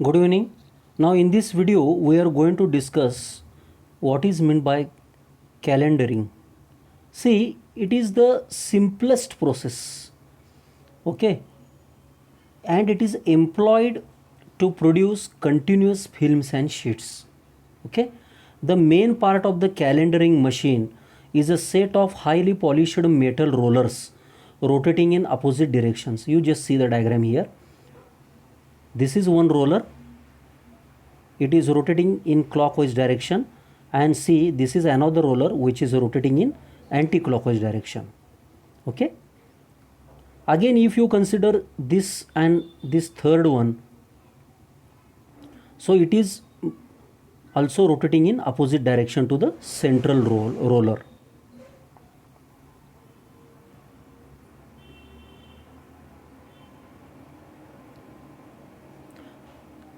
Good evening. Now in this video we are going to discuss what is meant by calendaring. See, it is the simplest process, okay, and it is employed to produce continuous films and sheets. Okay, the main part of the calendaring machine is a set of highly polished metal rollers rotating in opposite directions. You just see the diagram here. This is one roller, it is rotating in clockwise direction, and see, this is another roller which is rotating in anti-clockwise direction. Okay, again if you consider this and this third one, so it is also rotating in opposite direction to the central roller.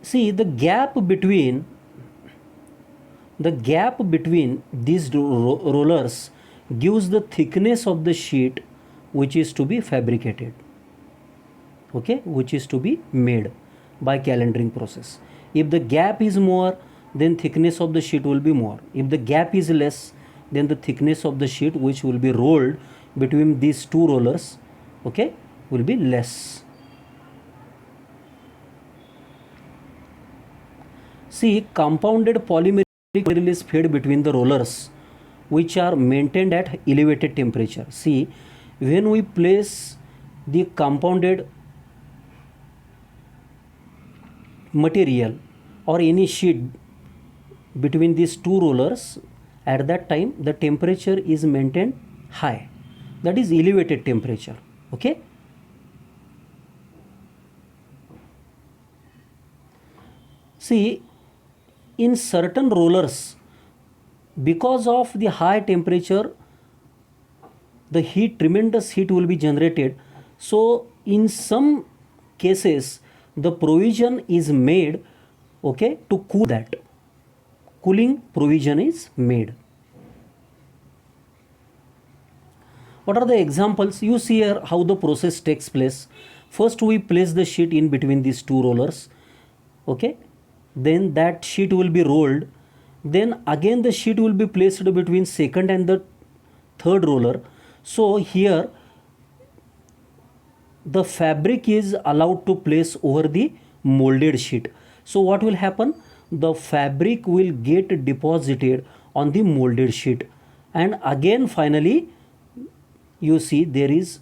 See, the gap between these rollers gives the thickness of the sheet which is to be fabricated, okay, which is to be made by calendaring process. If the gap is more, then thickness of the sheet will be more. If the gap is less, then the thickness of the sheet which will be rolled between these two rollers, okay, will be less. See, compounded polymeric material is fed between the rollers which are maintained at elevated temperature. See, when we place the compounded material or any sheet between these two rollers, at that time the temperature is maintained high, that is elevated temperature. Okay, see, in certain rollers, because of the high temperature, the tremendous heat will be generated. So in some cases the provision is made, okay, to cool that. Cooling provision is made. What are the examples? You see here how the process takes place. First we place the sheet in between these two rollers, okay, then that sheet will be rolled, then again the sheet will be placed between second and the third roller. So here the fabric is allowed to place over the molded sheet. So what will happen? The fabric will get deposited on the molded sheet, and again finally you see there is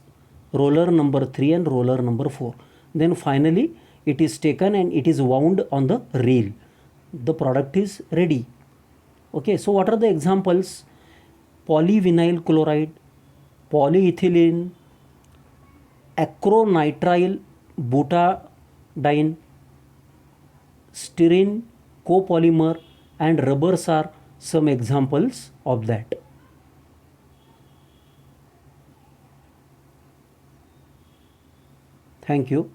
roller number 3 and roller number 4. Then finally it is taken and it is wound on the reel. The product is ready. Okay, so what are the examples? Polyvinyl chloride, polyethylene, acrylonitrile butadiene, styrene copolymer, and rubbers are some examples of that. Thank you.